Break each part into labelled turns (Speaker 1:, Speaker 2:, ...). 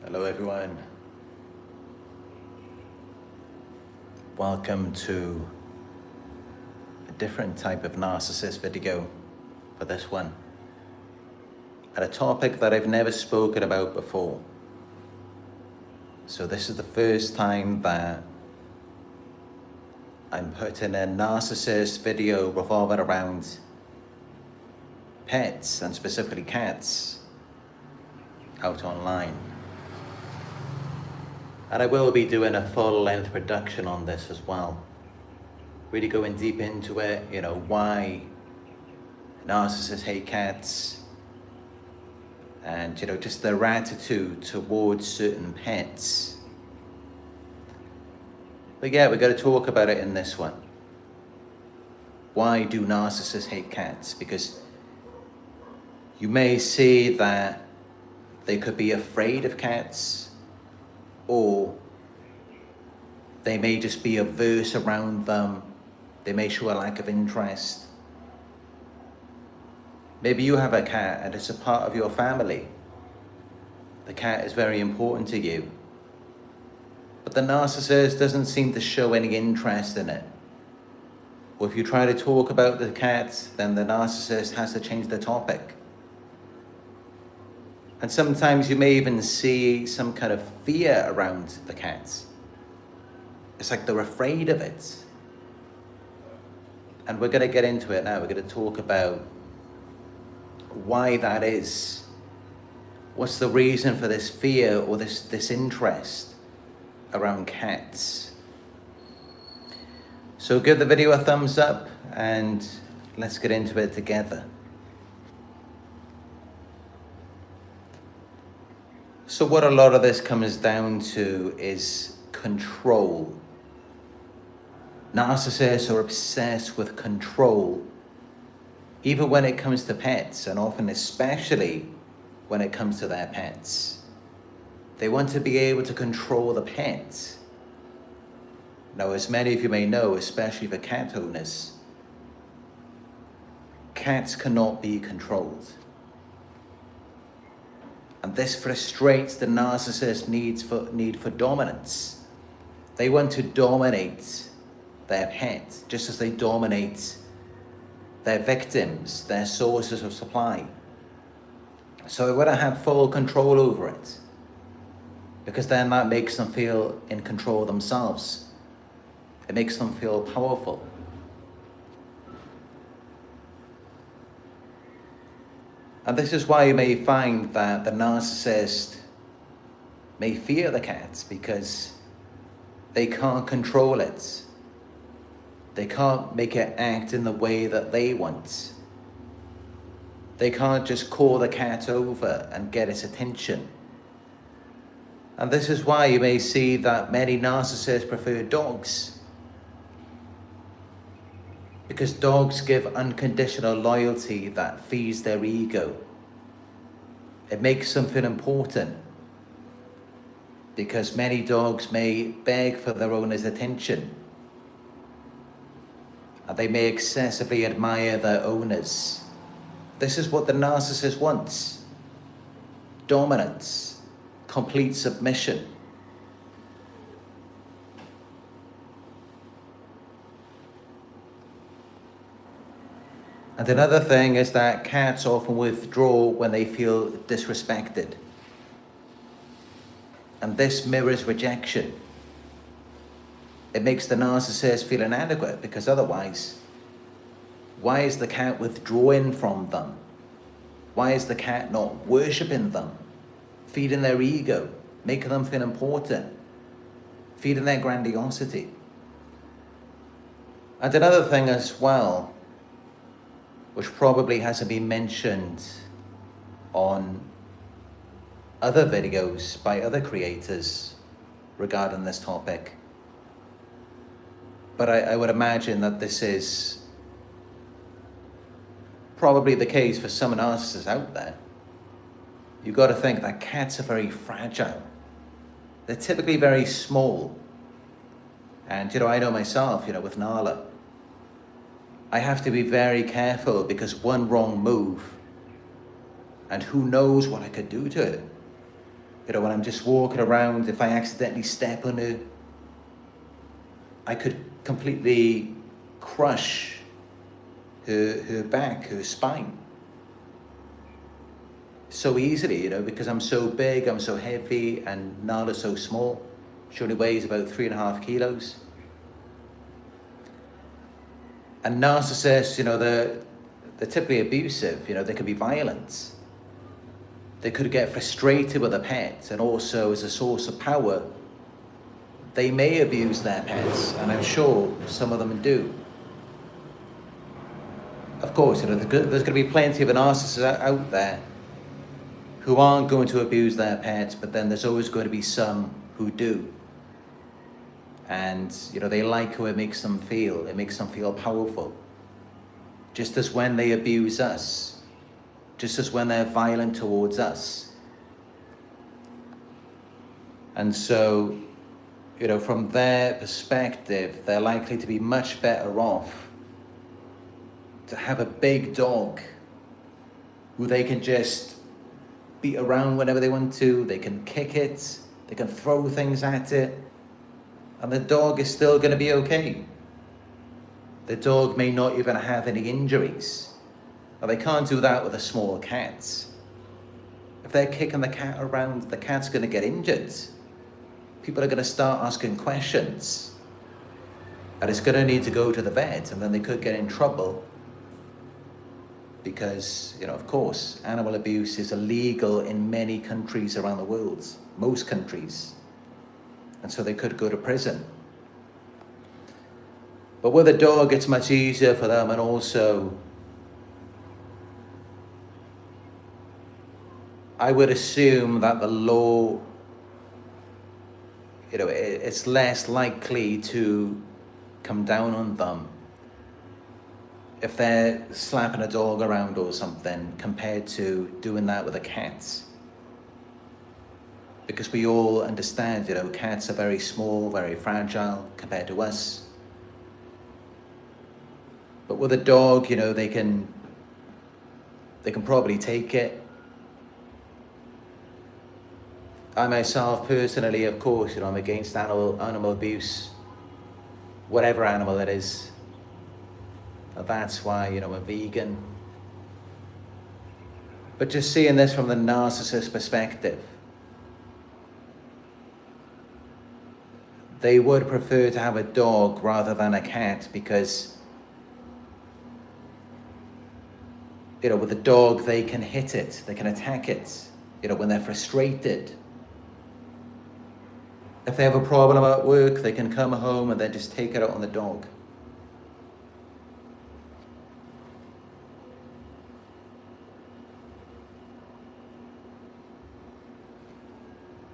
Speaker 1: Hello everyone. Welcome to a different type of narcissist video for this one. And a topic that I've never spoken about before. So this is the first time that I'm putting a narcissist video revolving around pets and specifically cats out online. And I will be doing a full-length production on this as well. Really going deep into it, why narcissists hate cats, and just their attitude towards certain pets. But yeah, we're going to talk about it in this one. Why do narcissists hate cats? Because you may see that they could be afraid of cats, or they may just be averse around them. They may show a lack of interest. Maybe you have a cat and it's a part of your family. The cat is very important to you. But the narcissist doesn't seem to show any interest in it. Or if you try to talk about the cat, then the narcissist has to change the topic. And sometimes you may even see some kind of fear around the cats. It's like they're afraid of it. And we're going to get into it now. We're going to talk about why that is. What's the reason for this fear or this interest around cats? So give the video a thumbs up and let's get into it together. So what a lot of this comes down to is control. Narcissists are obsessed with control, even when it comes to pets, and often especially when it comes to their pets. They want to be able to control the pet. Now, as many of you may know, especially for cat owners, cats cannot be controlled. And this frustrates the narcissist's need for dominance. They want to dominate their pet, just as they dominate their victims, their sources of supply. So they want to have full control over it, because then that makes them feel in control themselves. It makes them feel powerful. And this is why you may find that the narcissist may fear the cat, because they can't control it. They can't make it act in the way that they want. They can't just call the cat over and get its attention. And this is why you may see that many narcissists prefer dogs, because dogs give unconditional loyalty that feeds their ego. It makes them feel important, because many dogs may beg for their owner's attention, and they may excessively admire their owners. This is what the narcissist wants: dominance, complete submission. And another thing is that cats often withdraw when they feel disrespected. And this mirrors rejection. It makes the narcissist feel inadequate, because otherwise, why is the cat withdrawing from them? Why is the cat not worshipping them, feeding their ego, making them feel important, feeding their grandiosity? And another thing as well, which probably hasn't been mentioned on other videos by other creators regarding this topic, but I would imagine that this is probably the case for some narcissists out there. You've got to think that cats are very fragile. They're typically very small. And I know myself, with Nala, I have to be very careful, because one wrong move and who knows what I could do to it. when I'm just walking around, if I accidentally step on her, I could completely crush her back, her spine. So easily, because I'm so big, I'm so heavy, and Nala's so small. She only weighs about 3.5 kilos. And narcissists, they're typically abusive, they can be violent. They could get frustrated with a pet, and also as a source of power, they may abuse their pets, and I'm sure some of them do. Of course, there's going to be plenty of narcissists out there who aren't going to abuse their pets, but then there's always going to be some who do. And, they like how it makes them feel. It makes them feel powerful. Just as when they abuse us, just as when they're violent towards us. And so, from their perspective, they're likely to be much better off to have a big dog who they can just beat around whenever they want to. They can kick it, they can throw things at it, and the dog is still going to be okay. The dog may not even have any injuries. But they can't do that with a small cat. If they're kicking the cat around, the cat's going to get injured. People are going to start asking questions. And it's going to need to go to the vet, and then they could get in trouble. Because, of course, animal abuse is illegal in many countries around the world. Most countries. And so they could go to prison. But with a dog, it's much easier for them, and also I would assume that the law, it's less likely to come down on them if they're slapping a dog around or something compared to doing that with a cat. Because we all understand, cats are very small, very fragile compared to us. But with a dog, they can probably take it. I myself personally, of course, I'm against animal abuse, whatever animal it is. And that's why, I'm a vegan. But just seeing this from the narcissist perspective, they would prefer to have a dog rather than a cat because, with a dog, they can hit it, they can attack it, when they're frustrated. If they have a problem at work, they can come home and then just take it out on the dog.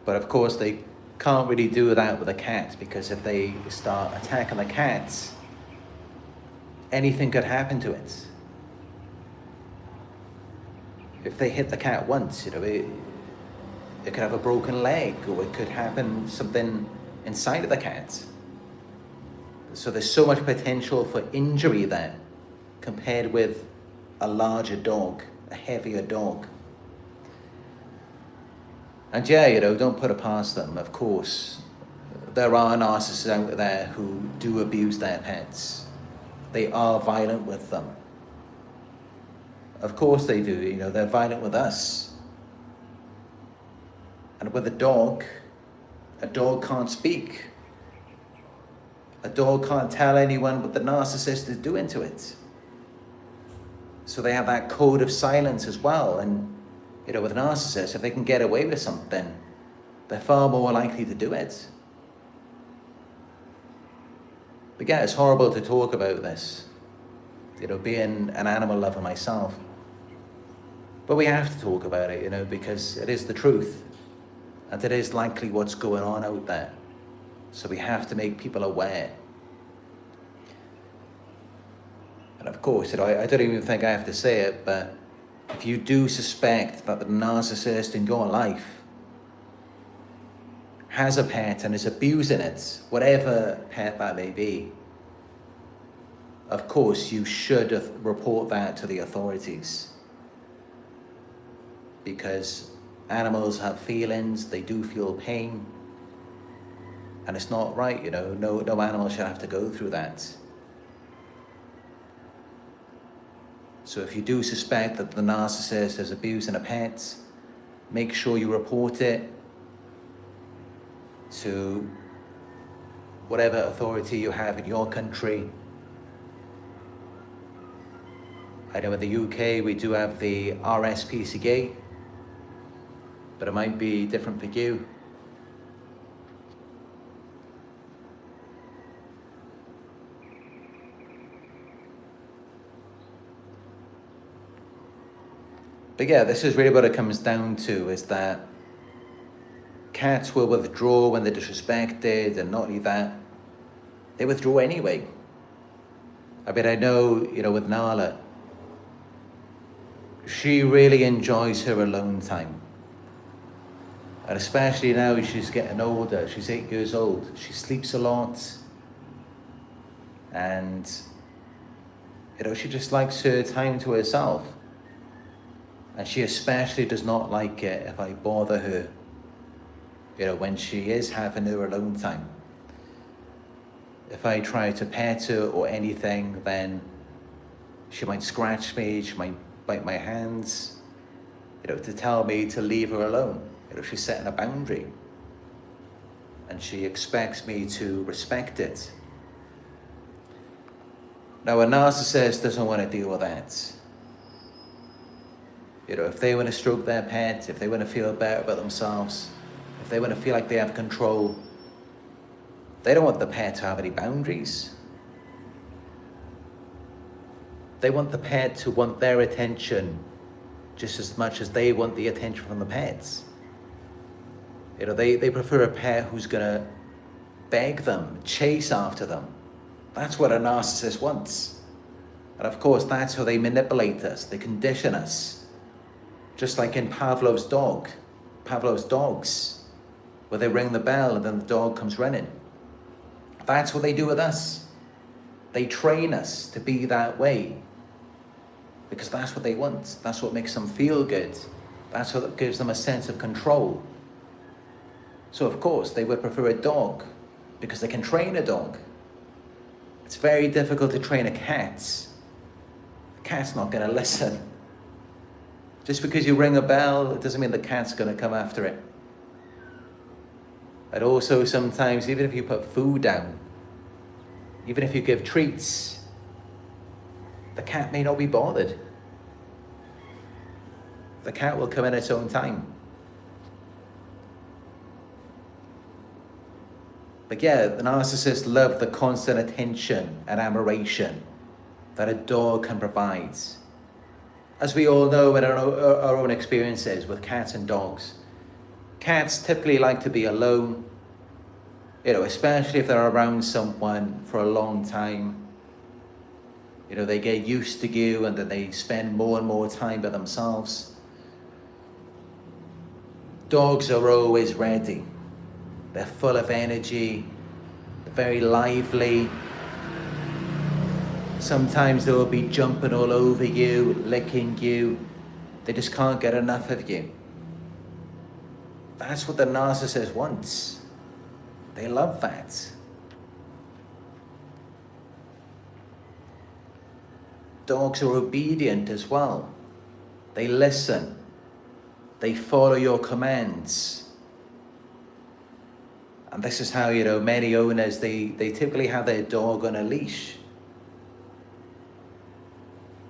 Speaker 1: But of course, they can't really do that with a cat, because if they start attacking the cat, anything could happen to it. If they hit the cat once, it could have a broken leg, or it could happen something inside of the cat. So there's so much potential for injury there compared with a larger dog, a heavier dog. And yeah, don't put it past them. Of course, there are narcissists out there who do abuse their pets. They are violent with them. Of course they do, they're violent with us. And with a dog can't speak. A dog can't tell anyone what the narcissist is doing to it. So they have that code of silence as well. And, with narcissists, if they can get away with something, they're far more likely to do it. But yeah, it's horrible to talk about this, being an animal lover myself. But we have to talk about it, because it is the truth. And it is likely what's going on out there. So we have to make people aware. And of course, I don't even think I have to say it, but if you do suspect that the narcissist in your life has a pet and is abusing it, whatever pet that may be, of course you should report that to the authorities. Because Animals have feelings, they do feel pain. And it's not right, you know, no animal should have to go through that. So if you do suspect that the narcissist is abusing a pet, make sure you report it to whatever authority you have in your country. I know in the UK we do have the RSPCA, but it might be different for you. But yeah, this is really what it comes down to, is that cats will withdraw when they're disrespected, and not only that, they withdraw anyway. I mean, I know, you know, with Nala, she really enjoys her alone time. And especially now she's getting older, she's 8 years old, she sleeps a lot. And, you know, she just likes her time to herself. And she especially does not like it if I bother her, you know, when she is having her alone time. If I try to pet her or anything, then she might scratch me, she might bite my hands, you know, to tell me to leave her alone. You know, she's setting a boundary. And she expects me to respect it. Now, a narcissist doesn't want to deal with that. You know, if they want to stroke their pet, if they want to feel better about themselves, if they want to feel like they have control, they don't want the pet to have any boundaries. They want the pet to want their attention just as much as they want the attention from the pets. You know, they prefer a pet who's gonna beg them, chase after them. That's what a narcissist wants. And of course, that's how they manipulate us, they condition us. Just like in Pavlov's dogs, where they ring the bell and then the dog comes running. That's what they do with us. They train us to be that way because that's what they want. That's what makes them feel good. That's what gives them a sense of control. So of course they would prefer a dog because they can train a dog. It's very difficult to train a cat. The cat's not going to listen. Just because you ring a bell, it doesn't mean the cat's going to come after it. And also sometimes, even if you put food down, even if you give treats, the cat may not be bothered. The cat will come in its own time. But yeah, the narcissists love the constant attention and admiration that a dog can provide. As we all know in our own experiences with cats and dogs, cats typically like to be alone, you know, especially if they're around someone for a long time. You know, they get used to you and then they spend more and more time by themselves. Dogs are always ready. They're full of energy, they're very lively. Sometimes they will be jumping all over you, licking you. They just can't get enough of you. That's what the narcissist wants. They love that. Dogs are obedient as well. They listen. They follow your commands. And this is how, you know, many owners, they typically have their dog on a leash.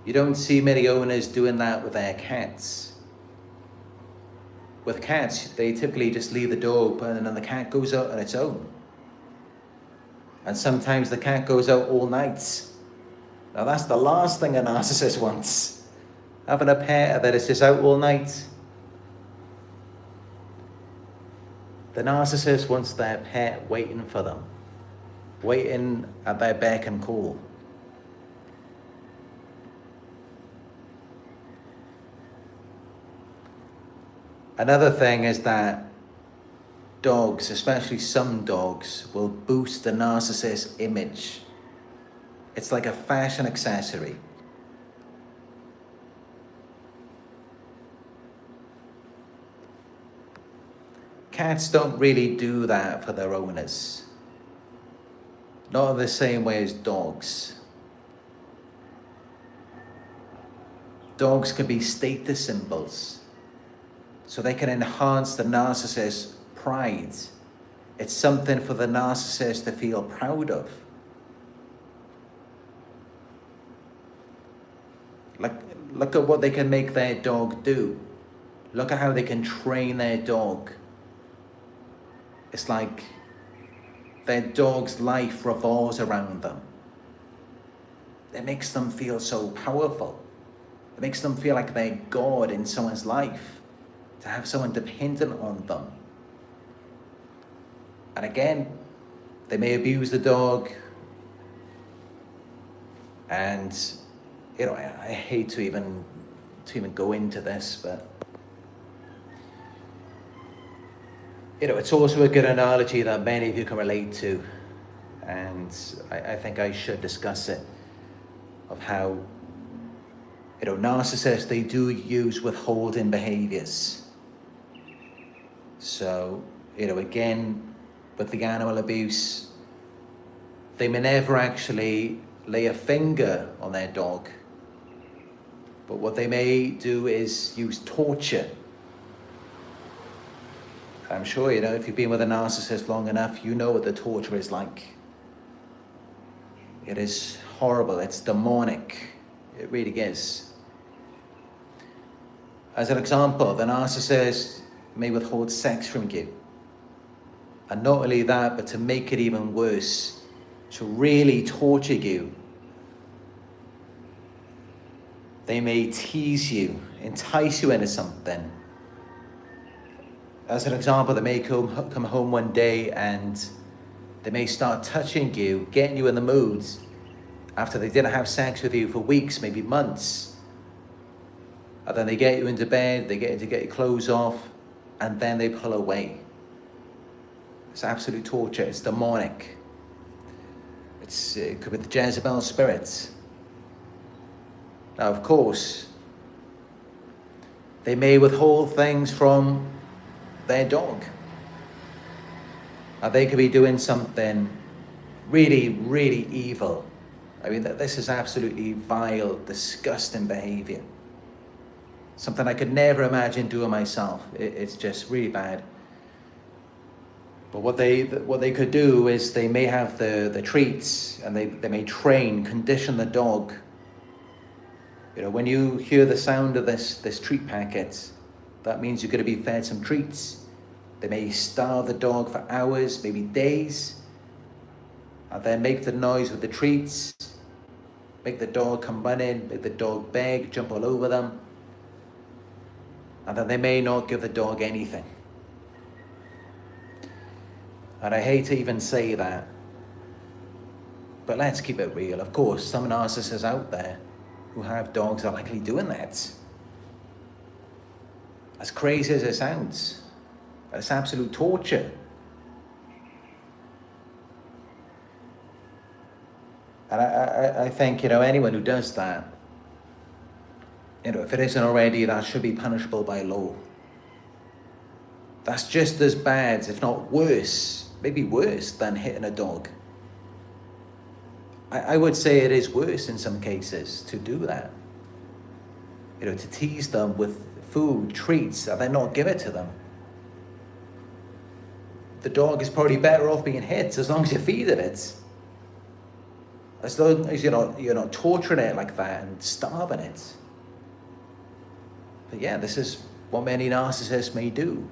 Speaker 1: You don't see many owners doing that with their cats. With cats, they typically just leave the door open and then the cat goes out on its own. And sometimes the cat goes out all night. Now that's the last thing a narcissist wants. Having a pet that is just out all night. The narcissist wants their pet waiting for them. Waiting at their beck and call. Another thing is that dogs, especially some dogs, will boost the narcissist's image. It's like a fashion accessory. Cats don't really do that for their owners. Not in the same way as dogs. Dogs can be status symbols, so they can enhance the narcissist's pride. It's something for the narcissist to feel proud of. Look at what they can make their dog do. Look at how they can train their dog. It's like their dog's life revolves around them. It makes them feel so powerful. It makes them feel like they're God in someone's life, to have someone dependent on them. And again, they may abuse the dog. And, I hate to even go into this, but, it's also a good analogy that many of you can relate to. And I think I should discuss it, of how, narcissists, they do use withholding behaviors. So, again, with the animal abuse, they may never actually lay a finger on their dog. But what they may do is use torture. I'm sure, if you've been with a narcissist long enough, you know what the torture is like. It is horrible. It's demonic. It really is. As an example, the narcissist may withhold sex from you. And not only that, but to make it even worse, to really torture you, they may tease you, entice you into something. As an example, they may come home one day and they may start touching you, getting you in the mood after they didn't have sex with you for weeks, maybe months. And then they get you into bed, they get you to get your clothes off, and then they pull away. It's absolute torture. It's demonic. It could be the Jezebel spirits. Now, of course, they may withhold things from their dog. And they could be doing something really, really evil. I mean, this is absolutely vile, disgusting behavior. Something I could never imagine doing myself. It's just really bad. But what they could do is they may have the treats, and they may condition the dog. When you hear the sound of this treat packet, that means you're going to be fed some treats. They may starve the dog for hours, maybe days, and then make the noise with the treats, make the dog come running, make the dog beg, jump all over them. And then they may not give the dog anything. And I hate to even say that, but let's keep it real. Of course, some narcissists out there who have dogs are likely doing that. As crazy as it sounds, it's absolute torture. And I think, anyone who does that, if it isn't already, that should be punishable by law. That's just as bad, if not worse, maybe worse than hitting a dog. I would say it is worse in some cases to do that. To tease them with food, treats, and then not give it to them. The dog is probably better off being hit as long as you feed it. As long as you're not torturing it like that and starving it. But yeah, this is what many narcissists may do.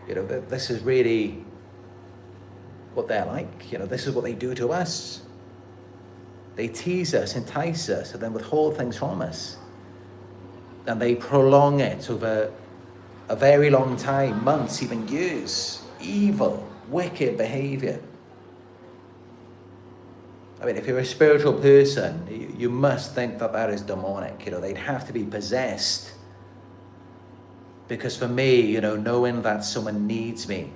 Speaker 1: This is really what they're like. This is what they do to us. They tease us, entice us, and then withhold things from us. And they prolong it over a very long time, months, even years. Evil, wicked behavior. I mean, if you're a spiritual person, you must think that is demonic. They'd have to be possessed. Because for me, knowing that someone needs me,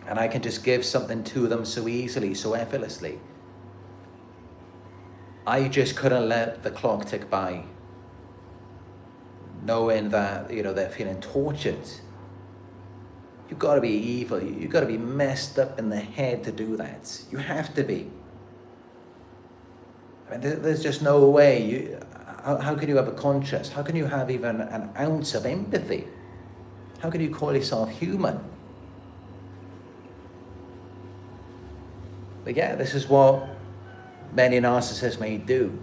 Speaker 1: and I can just give something to them so easily, so effortlessly, I just couldn't let the clock tick by, knowing that, they're feeling tortured. You've got to be evil. You've got to be messed up in the head to do that. You have to be. I mean, there's just no way. How can you have a conscience? How can you have even an ounce of empathy? How can you call yourself human? But yeah, this is what many narcissists may do.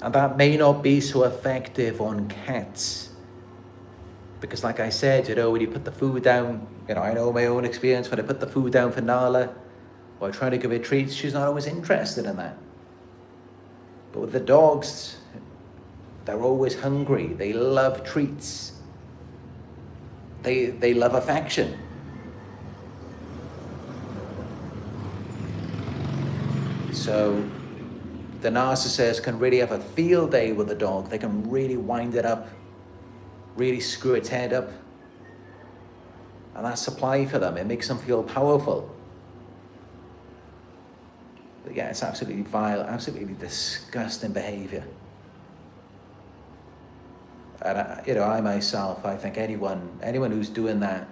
Speaker 1: And that may not be so effective on cats. Because like I said, when you put the food down, I know my own experience, when I put the food down for Nala, or I try to give her treats, she's not always interested in that. But with the dogs, they're always hungry. They love treats. They love affection. So the narcissist can really have a field day with the dog. They can really wind it up, really screw its head up. And that's supply for them. It makes them feel powerful. But yeah, it's absolutely vile, absolutely disgusting behavior. And I myself, I think anyone who's doing that,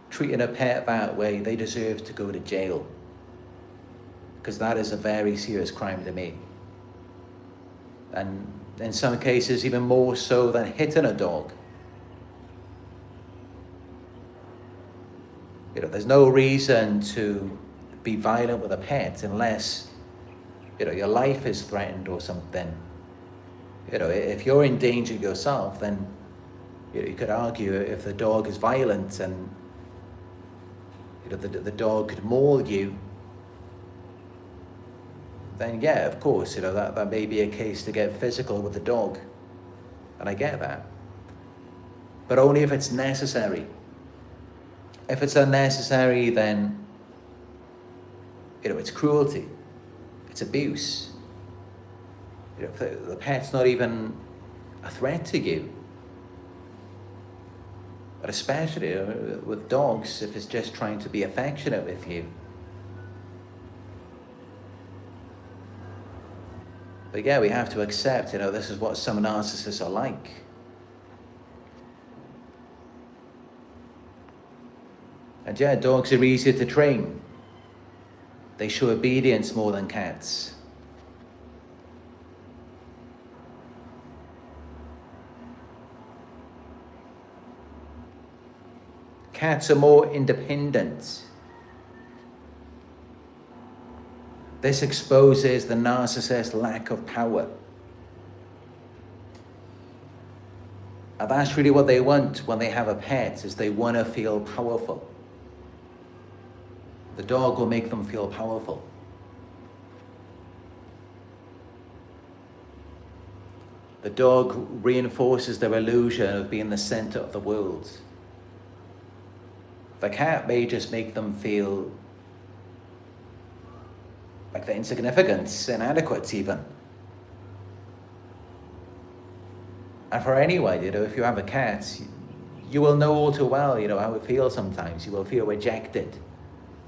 Speaker 1: treating a pet that way, they deserve to go to jail. Because that is a very serious crime to me. And in some cases, even more so than hitting a dog. There's no reason to be violent with a pet unless, your life is threatened or something. If you're in danger yourself, then you could argue if the dog is violent and the dog could maul you, then yeah, of course, that may be a case to get physical with the dog. And I get that. But only if it's necessary. If it's unnecessary, then, it's cruelty. It's abuse. If the pet's not even a threat to you. But especially with dogs, if it's just trying to be affectionate with you. But yeah, we have to accept, this is what some narcissists are like. And yeah, dogs are easier to train. They show obedience more than cats. Cats are more independent. This exposes the narcissist's lack of power. And that's really what they want when they have a pet, is they want to feel powerful. The dog will make them feel powerful. The dog reinforces their illusion of being the center of the world. The cat may just make them feel like they're insignificant, inadequate even. And for anyone, if you have a cat, you will know all too well, how it feels sometimes. You will feel rejected.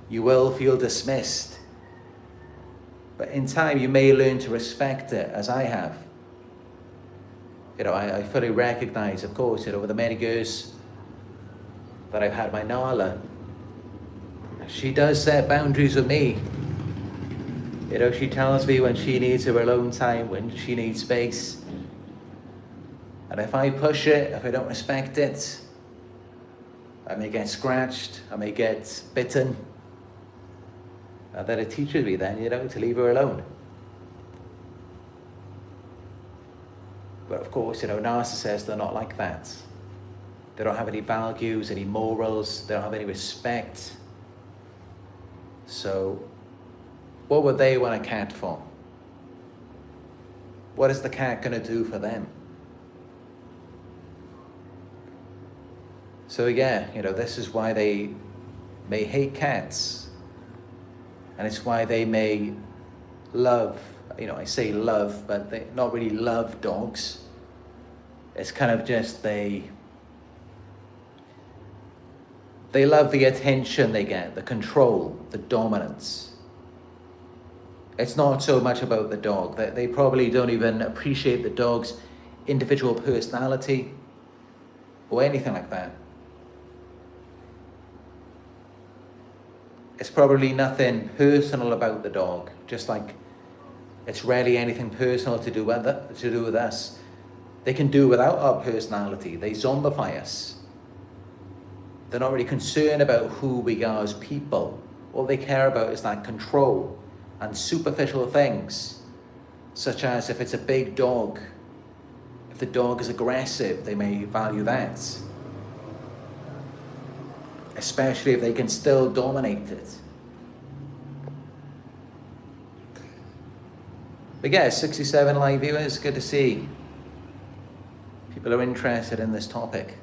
Speaker 1: You will feel dismissed. But in time, you may learn to respect it, as I have. I fully recognize, of course, over the many years that I've had my Nala, she does set boundaries with me. She tells me when she needs her alone time, when she needs space. And if I push it, if I don't respect it, I may get scratched, I may get bitten. And then it teaches me then, to leave her alone. But of course, narcissists are not like that. They don't have any values, any morals, they don't have any respect. So, what would they want a cat for? What is the cat going to do for them? So yeah, this is why they may hate cats. And it's why they may love, I say love, but they not really love dogs. It's kind of just they love the attention they get, the control, the dominance. It's not so much about the dog. They probably don't even appreciate the dog's individual personality or anything like that. it's probably nothing personal about the dog, just like it's rarely anything personal to do with us. They can do without our personality. They zombify us. They're not really concerned about who we are as people. All they care about is that control and superficial things, such as if it's a big dog, if the dog is aggressive, they may value that. Especially if they can still dominate it. But yeah, 67 live viewers, good to see. People are interested in this topic.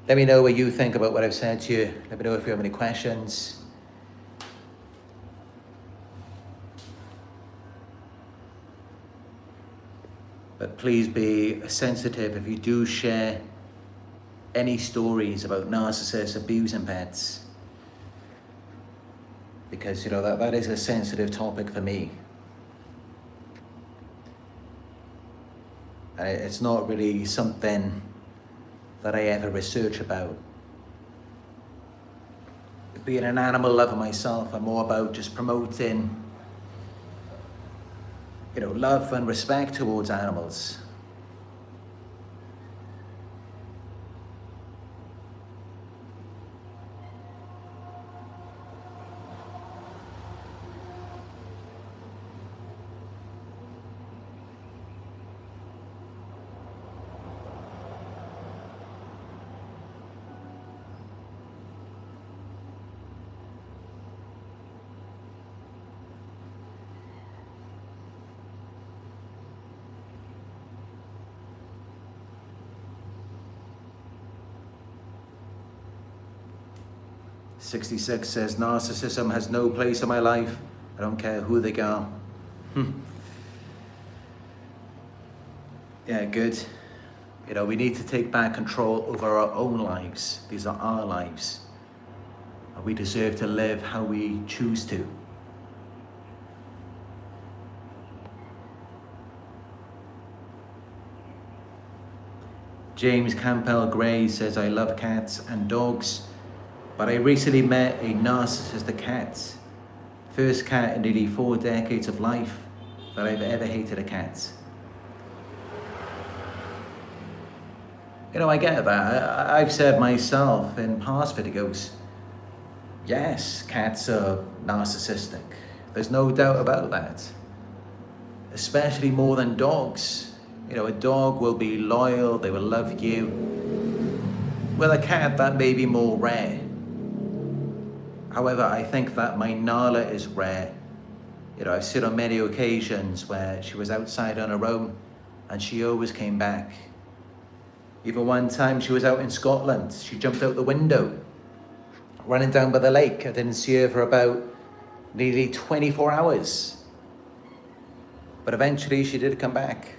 Speaker 1: Let me know what you think about what I've said to you. Let me know if you have any questions. But please be sensitive if you do share any stories about narcissists abusing pets. Because, that is a sensitive topic for me. And it's not really something that I ever research about. Being an animal lover myself, I'm more about just promoting, love and respect towards animals. '66 says, narcissism has no place in my life. I don't care who they are. Yeah, good. We need to take back control over our own lives. These are our lives. And we deserve to live how we choose to. James Campbell Gray says, I love cats and dogs, but I recently met a narcissistic cat. First cat in nearly 4 decades of life that I've ever hated a cat. I get that. I've said myself in past videos, yes, cats are narcissistic. There's no doubt about that. Especially more than dogs. A dog will be loyal, they will love you. With a cat, that may be more rare. However, I think that my Nala is rare. I've seen on many occasions where she was outside on her own and she always came back. Even one time she was out in Scotland, she jumped out the window, running down by the lake. I didn't see her for about nearly 24 hours. But eventually she did come back.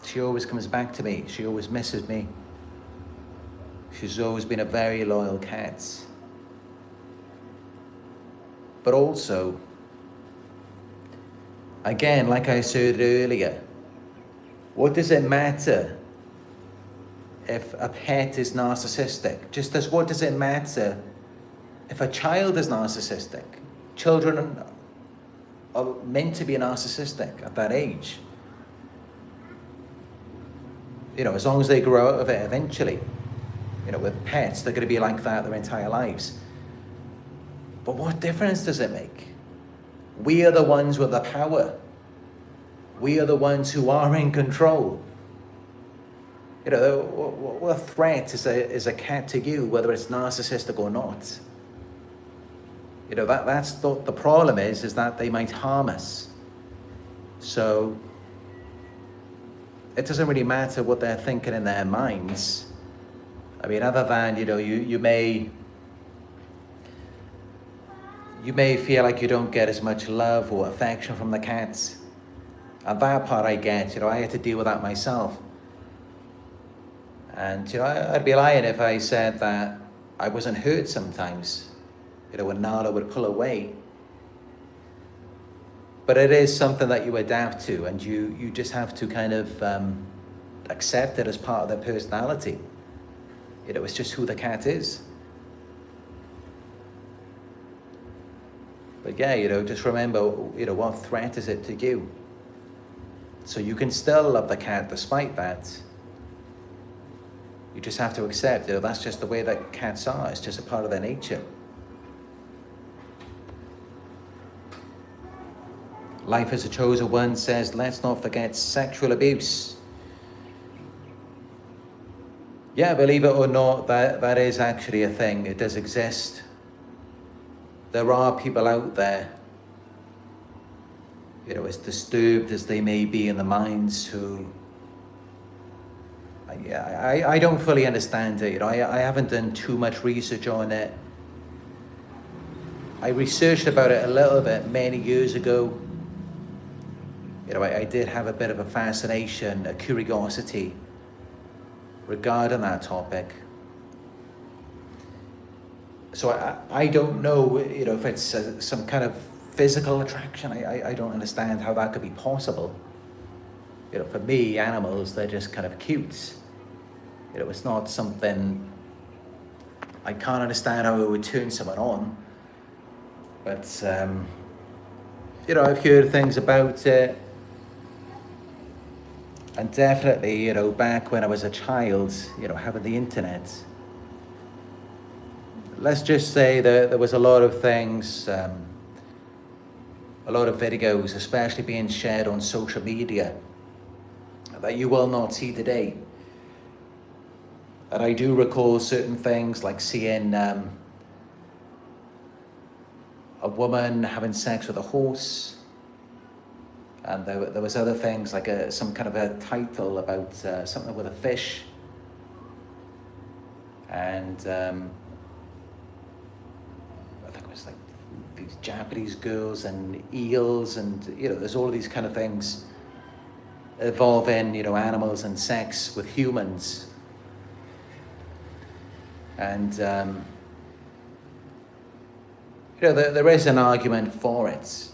Speaker 1: She always comes back to me. She always misses me. She's always been a very loyal cat. But also, again, like I said earlier, what does it matter if a pet is narcissistic? Just as what does it matter if a child is narcissistic? Children are meant to be narcissistic at that age. As long as they grow out of it eventually. With pets, they're going to be like that their entire lives. But what difference does it make? We are the ones with the power. We are the ones who are in control. What threat is a cat to you, whether it's narcissistic or not? That's the problem is that they might harm us. So it doesn't really matter what they're thinking in their minds. Other than, you may feel like you don't get as much love or affection from the cats. And that part I get, I had to deal with that myself. And, I'd be lying if I said that I wasn't hurt sometimes, when Nala would pull away. But it is something that you adapt to, and you just have to kind of accept it as part of their personality. It's just who the cat is. But yeah, just remember, what threat is it to you? So you can still love the cat despite that. You just have to accept, that's just the way that cats are. It's just a part of their nature. Life as a Chosen One says, let's not forget sexual abuse. Yeah, believe it or not, that is actually a thing. It does exist. There are people out there, as disturbed as they may be in the minds, who, I don't fully understand it. I haven't done too much research on it. I researched about it a little bit many years ago. I did have a bit of a fascination, a curiosity regarding that topic. So I don't know, if it's some kind of physical attraction. I don't understand how that could be possible. For me, animals, they're just kind of cute. It's not something, I can't understand how it would turn someone on. But, I've heard things about it. And definitely, back when I was a child, having the internet, let's just say that there was a lot of things, a lot of videos, especially being shared on social media, that you will not see today. And I do recall certain things like seeing a woman having sex with a horse. And there was other things like some kind of a title about something with a fish. And I think it was like these Japanese girls and eels, and there's all of these kind of things involving animals and sex with humans. And there is an argument for it.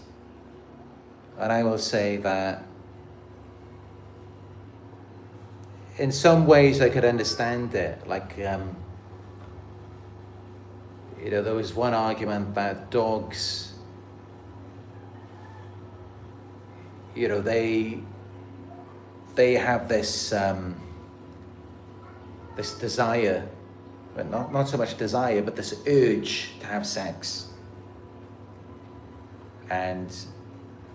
Speaker 1: And I will say that in some ways I could understand it. Like, there was one argument that dogs, they have this this desire, but not so much desire, but this urge to have sex. And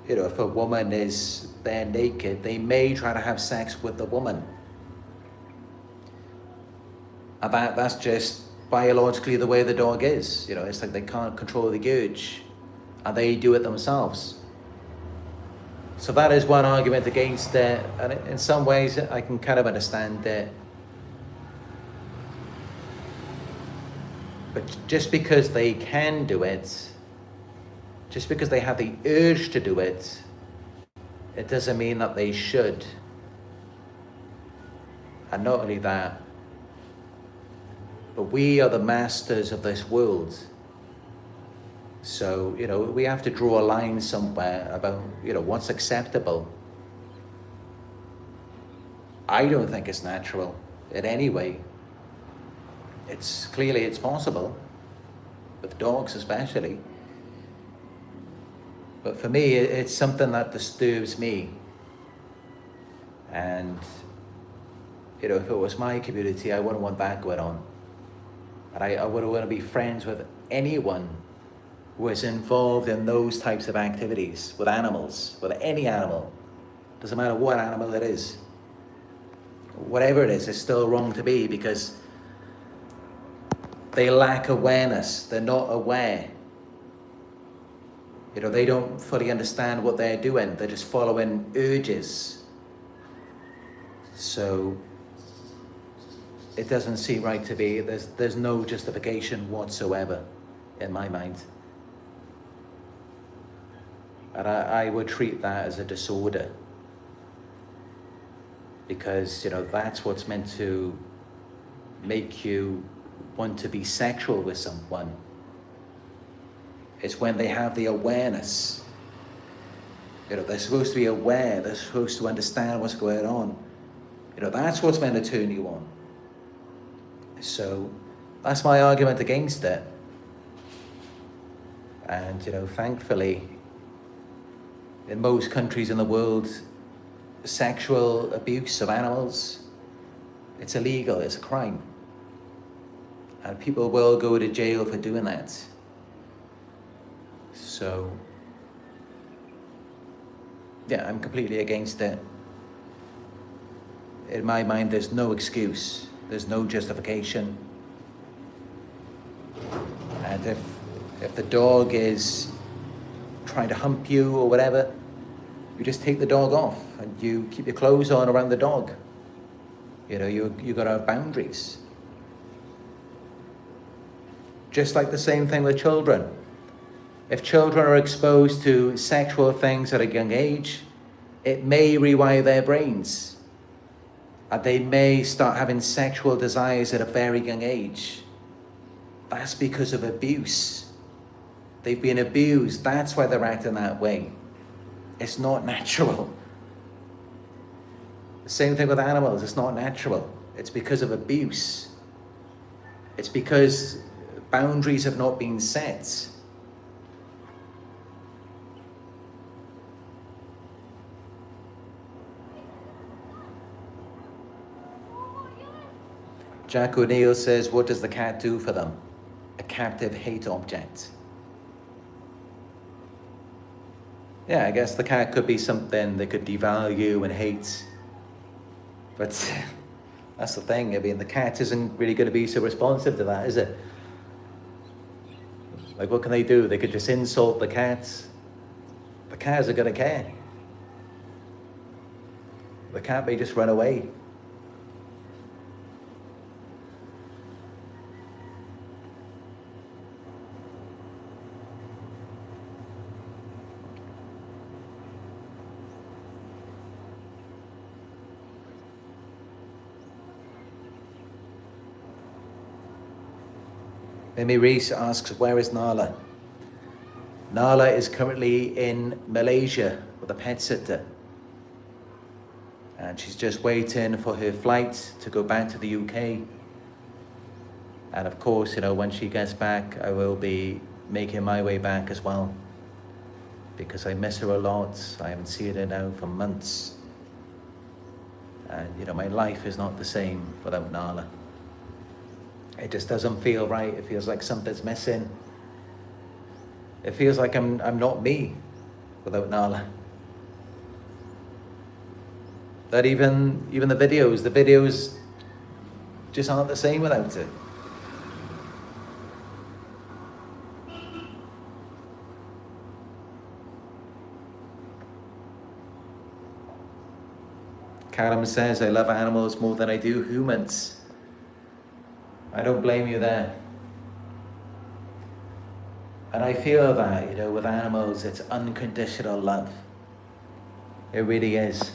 Speaker 1: if a woman is there naked, they may try to have sex with the woman. And that's just biologically the way the dog is. It's like they can't control the urge, and they do it themselves. So that is one argument against it, and in some ways I can kind of understand it. But just because they can do it, just because they have the urge to do it, it doesn't mean that they should. And not only that, but we are the masters of this world. So, we have to draw a line somewhere about, what's acceptable. I don't think it's natural in any way. It's possible, with dogs especially. But for me, it's something that disturbs me. And, if it was my community, I wouldn't want that going on. And I wouldn't want to be friends with anyone who is involved in those types of activities with animals, with any animal. Doesn't matter what animal it is. Whatever it is, it's still wrong to be, because they lack awareness. They're not aware. They don't fully understand what they're doing. They're just following urges. So it doesn't seem right to be. There's no justification whatsoever in my mind. And I would treat that as a disorder. Because, that's what's meant to make you want to be sexual with someone. It's when they have the awareness. They're supposed to be aware. They're supposed to understand what's going on. That's what's meant to turn you on. So that's my argument against it. And, thankfully, in most countries in the world, sexual abuse of animals, it's illegal, it's a crime. And people will go to jail for doing that. So, yeah, I'm completely against it. In my mind, there's no excuse, there's no justification. And if the dog is trying to hump you or whatever, you just take the dog off and you keep your clothes on around the dog. You got to have boundaries. Just like the same thing with children. If children are exposed to sexual things at a young age, it may rewire their brains. And they may start having sexual desires at a very young age. That's because of abuse. They've been abused. That's why they're acting that way. It's not natural. The same thing with animals. It's not natural. It's because of abuse. It's because boundaries have not been set. Jack O'Neill says, what does the cat do for them? A captive hate object. Yeah, I guess the cat could be something they could devalue and hate. But that's the thing. I mean, the cat isn't really going to be so responsive to that, is it? Like, what can they do? They could just insult the cats. The cat isn't going to care. The cat may just run away. Mimi Reese asks, where is Nala? Nala is currently in Malaysia with a pet sitter. And she's just waiting for her flight to go back to the UK. And of course, when she gets back, I will be making my way back as well. Because I miss her a lot. I haven't seen her now for months. And, my life is not the same without Nala. It just doesn't feel right. It feels like something's missing. It feels like I'm not me without Nala. That even the videos just aren't the same without it. Callum says, I love animals more than I do humans. I don't blame you there. And I feel that, with animals, it's unconditional love. It really is.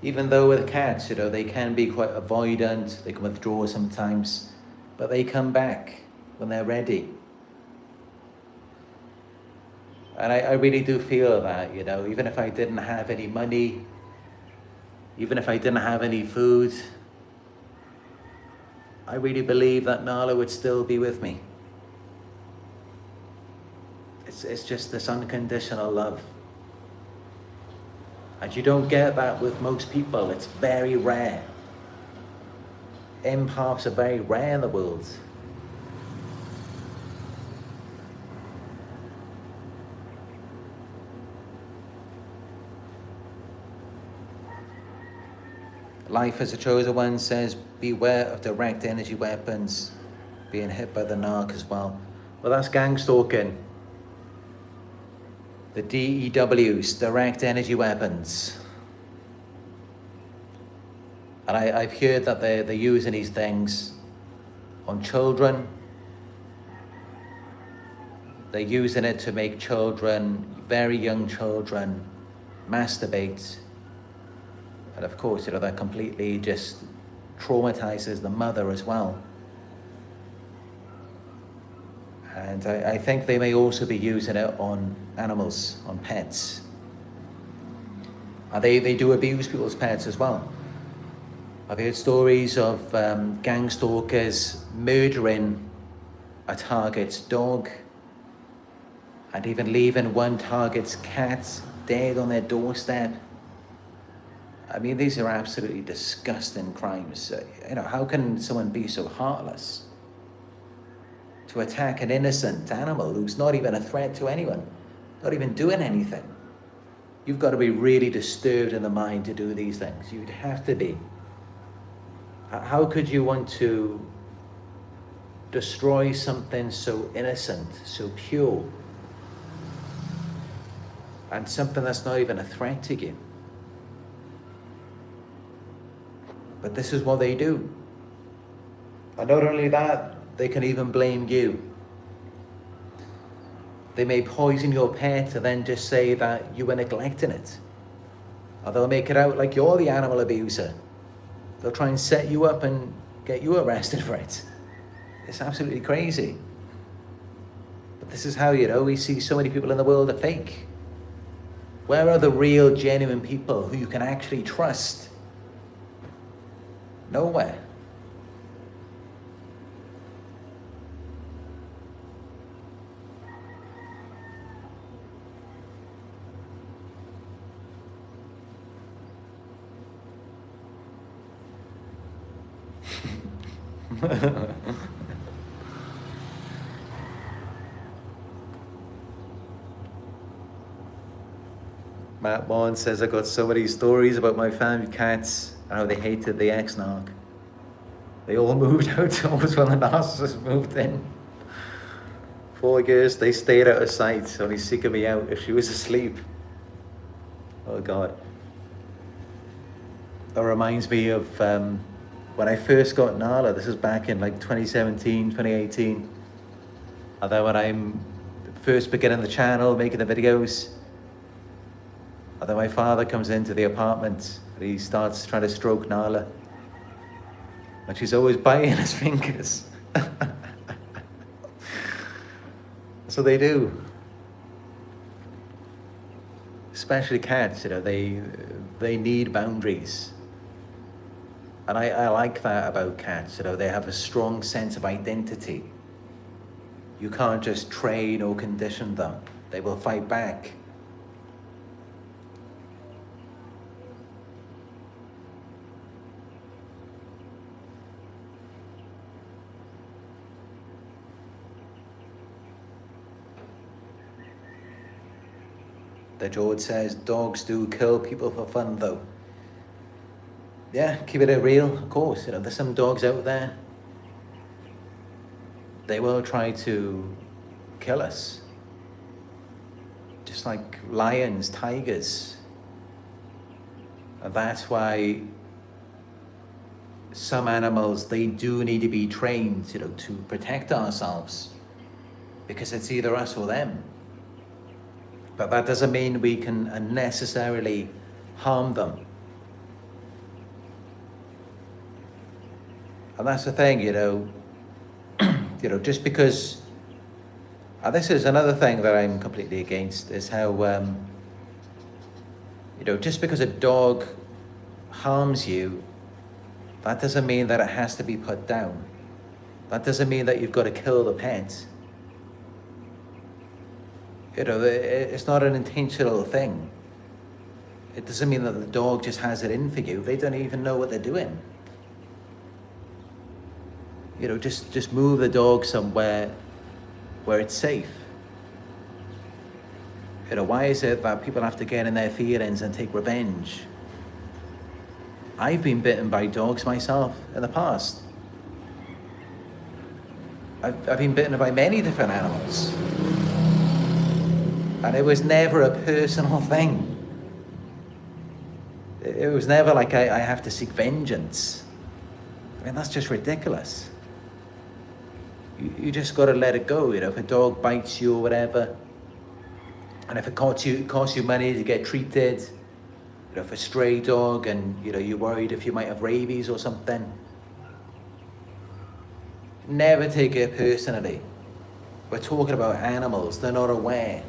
Speaker 1: Even though with cats, they can be quite avoidant, they can withdraw sometimes, but they come back when they're ready. And I really do feel that, even if I didn't have any money, even if I didn't have any food, I really believe that Nala would still be with me. It's just this unconditional love. And you don't get that with most people. It's very rare. Empaths are very rare in the world. Life as a Chosen One says, beware of direct energy weapons being hit by the narc as well. Well, that's gang stalking. The DEWs, direct energy weapons. And I've heard that they're using these things on children. They're using it to make children, very young children, masturbate. And of course, that completely just traumatizes the mother as well. And I think they may also be using it on animals, on pets. And they do abuse people's pets as well. I've heard stories of gang stalkers murdering a target's dog and even leaving one target's cat dead on their doorstep. I mean, these are absolutely disgusting crimes. How can someone be so heartless to attack an innocent animal who's not even a threat to anyone, not even doing anything? You've got to be really disturbed in the mind to do these things. You'd have to be. How could you want to destroy something so innocent, so pure, and something that's not even a threat to you? But this is what they do. And not only that, they can even blame you. They may poison your pet and then just say that you were neglecting it. Or they'll make it out like you're the animal abuser. They'll try and set you up and get you arrested for it. It's absolutely crazy. But this is how, we see so many people in the world are fake. Where are the real, genuine people who you can actually trust? Nowhere. Matt Bond says, I got so many stories about my family cats and how they hated the ex-narc. They all moved out almost when the narcissist moved in. 4 years, they stayed out of sight, only seeking me out if she was asleep. Oh God. That reminds me of when I first got Nala. This is back in like 2017, 2018. And then when I'm first beginning the channel, making the videos, and then my father comes into the apartment and he starts trying to stroke Nala. And she's always biting his fingers. So they do. Especially cats, they need boundaries. And I like that about cats, they have a strong sense of identity. You can't just train or condition them. They will fight back. The George says, dogs do kill people for fun though. Yeah, keep it real, of course. There's some dogs out there. They will try to kill us. Just like lions, tigers. And that's why some animals, they do need to be trained, to protect ourselves. Because it's either us or them. But that doesn't mean we can unnecessarily harm them. And that's the thing, just because, and this is another thing that I'm completely against, is how, just because a dog harms you, that doesn't mean that it has to be put down. That doesn't mean that you've got to kill the pet. It's not an intentional thing. It doesn't mean that the dog just has it in for you. They don't even know what they're doing. Just move the dog somewhere where it's safe. Why is it that people have to get in their feelings and take revenge? I've been bitten by dogs myself in the past. I've been bitten by many different animals. And it was never a personal thing. It was never like I have to seek vengeance. I mean, that's just ridiculous. You just got to let it go. If a dog bites you or whatever, and if it costs you money to get treated, if a stray dog and you're worried if you might have rabies or something, never take it personally. We're talking about animals; they're not aware.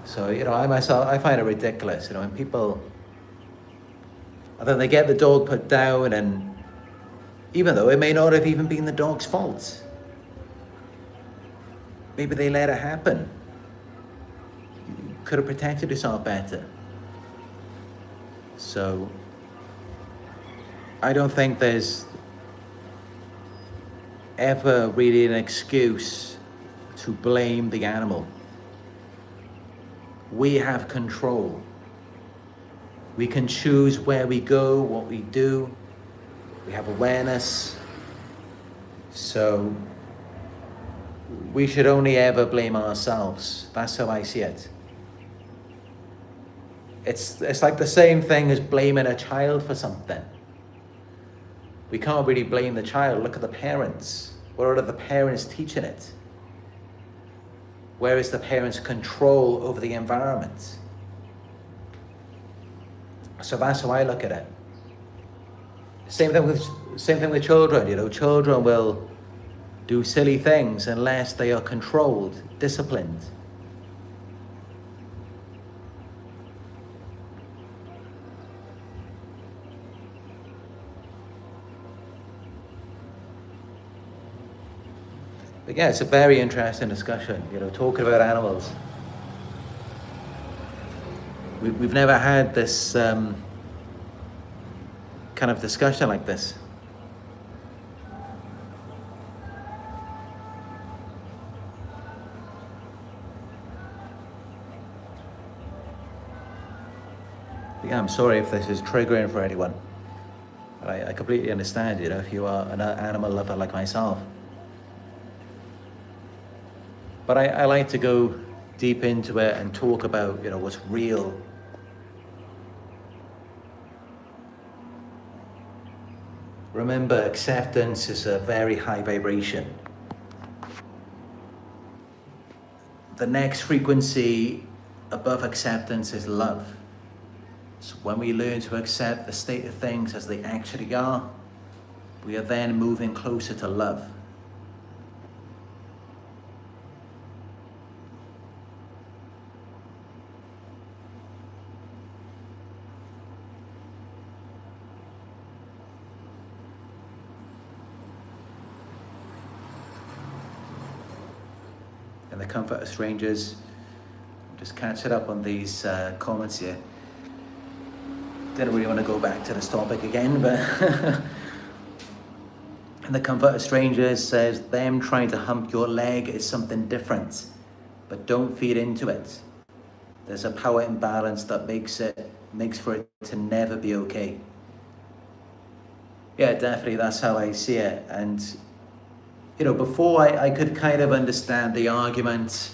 Speaker 1: So I myself, I find it ridiculous. When people And then they get the dog put down, and even though it may not have even been the dog's fault, maybe they let it happen. You could have protected yourself better. So I don't think there's ever really an excuse to blame the animal. We have control. We can choose where we go, what we do. We have awareness. So we should only ever blame ourselves. That's how I see it. It's like the same thing as blaming a child for something. We can't really blame the child. Look at the parents. What are the parents teaching it? Where is the parents' control over the environment? So that's how I look at it. Same thing with children. You know, children will do silly things unless they are controlled, disciplined. But yeah, it's a very interesting discussion, you know, talking about animals. We've never had this kind of discussion like this. But yeah, I'm sorry if this is triggering for anyone. I completely understand, you know, if you are an animal lover like myself. But I like to go deep into it and talk about, you know, what's real. Remember, acceptance is a very high vibration. The next frequency above acceptance is love. So when we learn to accept the state of things as they actually are, we are then moving closer to love. And the comfort of strangers. Just catching up on these comments here. Didn't really want to go back to this topic again, but and the comfort of strangers says them trying to hump your leg is something different, but don't feed into it. There's a power imbalance that makes for it to never be okay. Yeah, definitely, that's how I see it. And you know, before I could kind of understand the argument,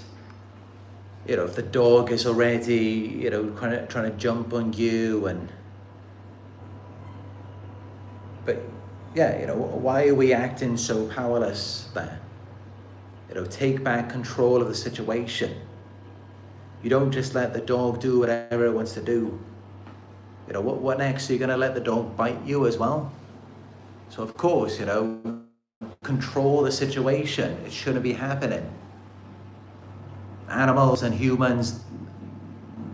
Speaker 1: you know, if the dog is already, you know, trying to jump on you, but yeah, you know, why are we acting so powerless there? You know, take back control of the situation. You don't just let the dog do whatever it wants to do. You know, what next? Are you gonna let the dog bite you as well? So of course, you know, control the situation. It shouldn't be happening. Animals and humans,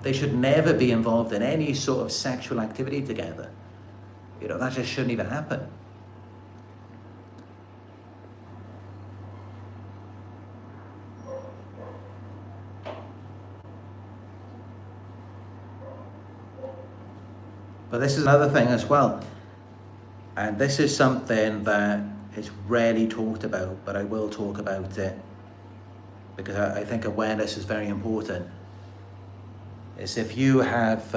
Speaker 1: they should never be involved in any sort of sexual activity together. You know, that just shouldn't even happen. But this is another thing as well. And this is something that is rarely talked about, but I will talk about it because I think awareness is very important. Is if you have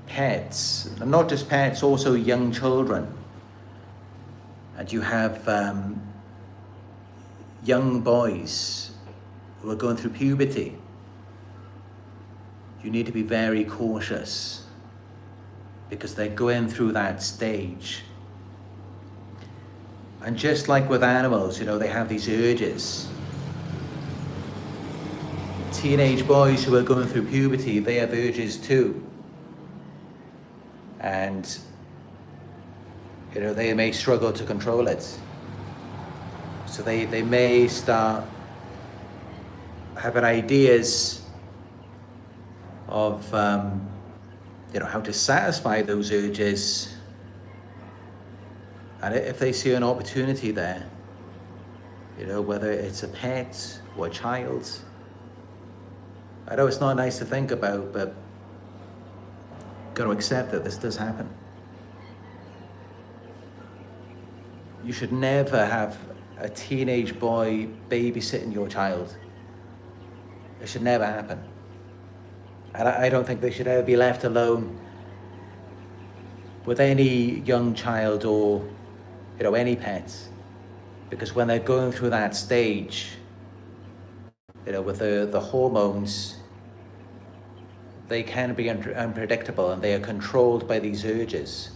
Speaker 1: pets, and not just pets, also young children, and you have young boys who are going through puberty, you need to be very cautious because they're going through that stage. And just like with animals, you know, they have these urges. Teenage boys who are going through puberty, they have urges too. And, you know, they may struggle to control it. So they may start having ideas of how to satisfy those urges. And if they see an opportunity there, whether it's a pet or a child, I know it's not nice to think about, but got to accept that this does happen. You should never have a teenage boy babysitting your child. It should never happen. And I don't think they should ever be left alone with any young child or, any pets. Because when they're going through that stage, with the hormones, they can be unpredictable and they are controlled by these urges.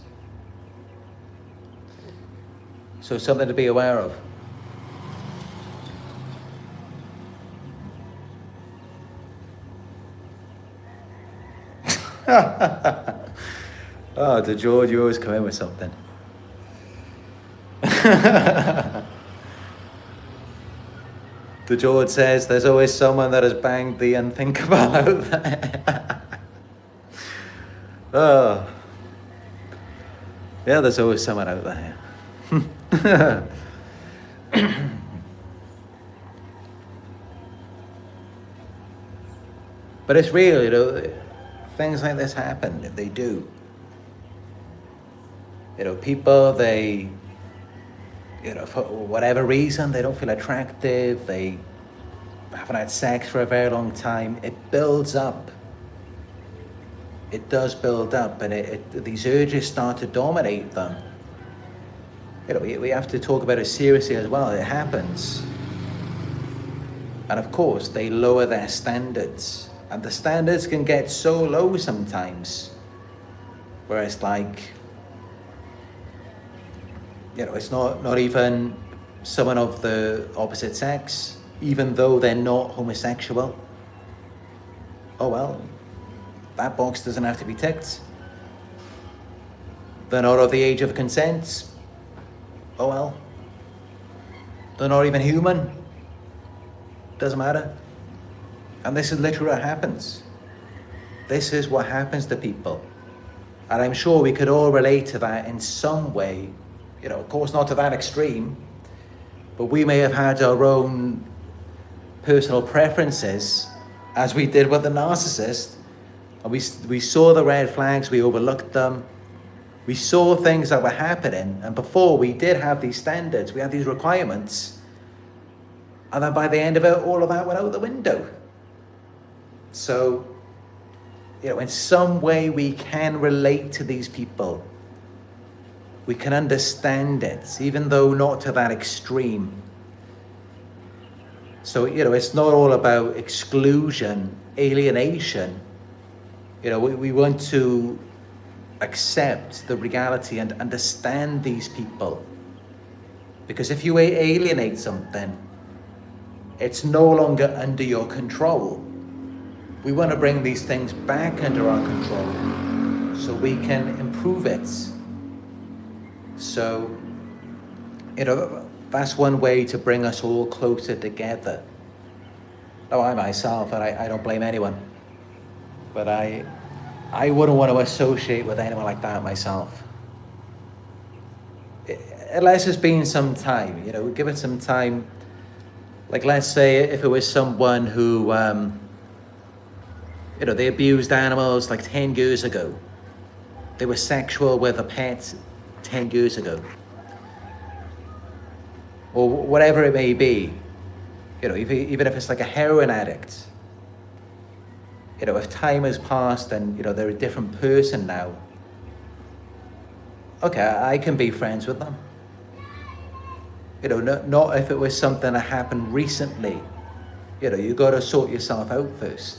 Speaker 1: So something to be aware of. Oh, to George, you always come in with something. The George says there's always someone that has banged the unthinkable out there. Oh. Yeah, there's always someone out there. But it's real, things like this happen, they do. People, they, for whatever reason, they don't feel attractive, they haven't had sex for a very long time. It builds up. It does build up, and these urges start to dominate them. We have to talk about it seriously as well. It happens. And of course, they lower their standards. And the standards can get so low sometimes, where it's like, it's not even someone of the opposite sex, even though they're not homosexual. Oh well, that box doesn't have to be ticked. They're not of the age of consent. Oh well. They're not even human. Doesn't matter. And this is literally what happens. This is what happens to people. And I'm sure we could all relate to that in some way. Of course not to that extreme, but we may have had our own personal preferences, as we did with the narcissist. And we saw the red flags, we overlooked them. We saw things that were happening, and before we did have these standards, we had these requirements. And then by the end of it, all of that went out the window. So, in some way we can relate to these people. We can understand it, even though not to that extreme. So, it's not all about exclusion, alienation. We want to accept the reality and understand these people. Because if you alienate something, it's no longer under your control. We want to bring these things back under our control so we can improve it. So, that's one way to bring us all closer together. Now, I myself, and I don't blame anyone, but I wouldn't want to associate with anyone like that myself. Unless it's been some time, give it some time. Like, let's say if it was someone who, they abused animals like 10 years ago. They were sexual with a pet 10 years ago. Or whatever it may be. Even if it's like a heroin addict. If time has passed and, they're a different person now. Okay, I can be friends with them. Not if it was something that happened recently. You got to sort yourself out first.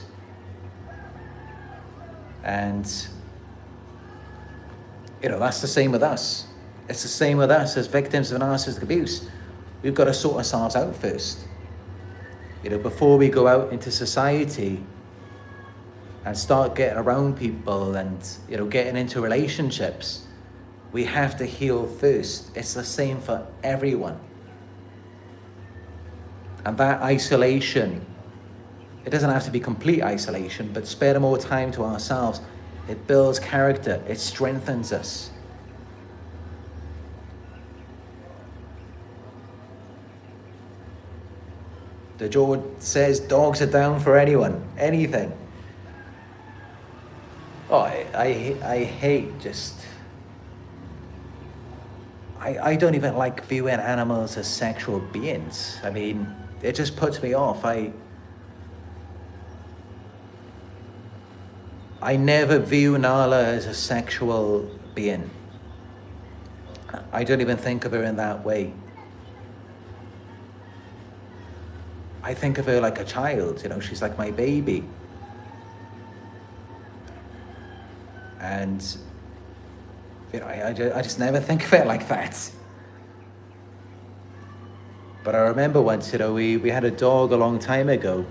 Speaker 1: And, that's the same with us. It's the same with us as victims of narcissistic abuse. We've got to sort ourselves out first. Before we go out into society and start getting around people and, getting into relationships, we have to heal first. It's the same for everyone. And that isolation, it doesn't have to be complete isolation, but spare more time to ourselves. It builds character. It strengthens us. The George says dogs are down for anyone, anything. Oh, I hate just... I don't even like viewing animals as sexual beings. I mean, it just puts me off. I never view Nala as a sexual being. I don't even think of her in that way. I think of her like a child, you know, she's like my baby. And, you know, I just never think of it like that. But I remember once, you know, we had a dog a long time ago.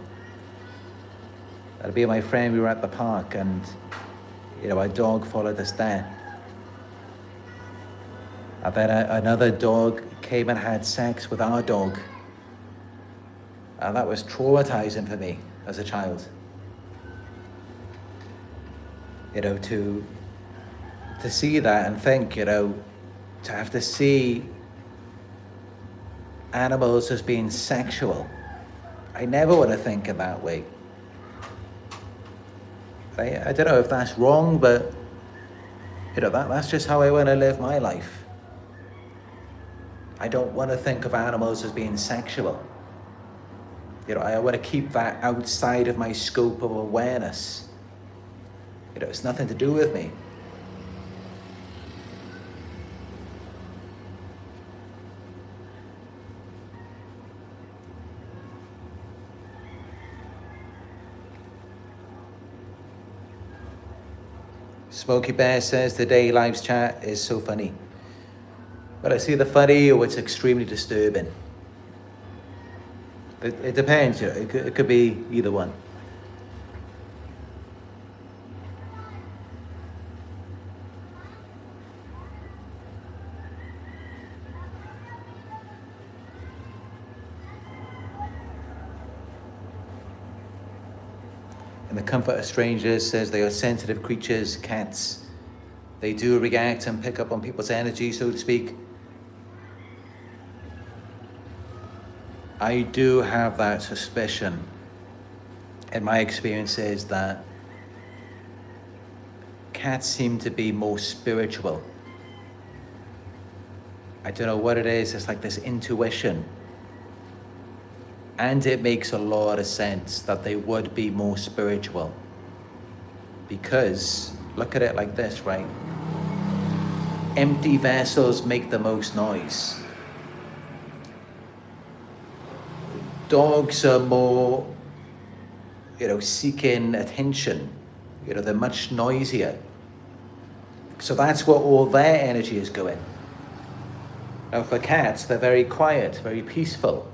Speaker 1: That'd be my friend, we were at the park and, you know, our dog followed us there. And then another dog came and had sex with our dog. And that was traumatizing for me as a child. You know, to see that and think, you know, to have to see animals as being sexual. I never want to think in that way. I don't know if that's wrong, but, you know, that's just how I want to live my life. I don't want to think of animals as being sexual. You know, I want to keep that outside of my scope of awareness. You know, it's nothing to do with me. Smokey Bear says, today live's chat is so funny. But I see the funny or it's extremely disturbing. It depends, you know, it could be either one. And the Comfort of Strangers says they are sensitive creatures, cats. They do react and pick up on people's energy, so to speak. I do have that suspicion in my experiences that cats seem to be more spiritual. I don't know what it is, it's like this intuition. And it makes a lot of sense that they would be more spiritual. Because, look at it like this, right? Empty vessels make the most noise. Dogs are more, you know, seeking attention. You know, they're much noisier. So that's where all their energy is going. Now for cats, they're very quiet, very peaceful.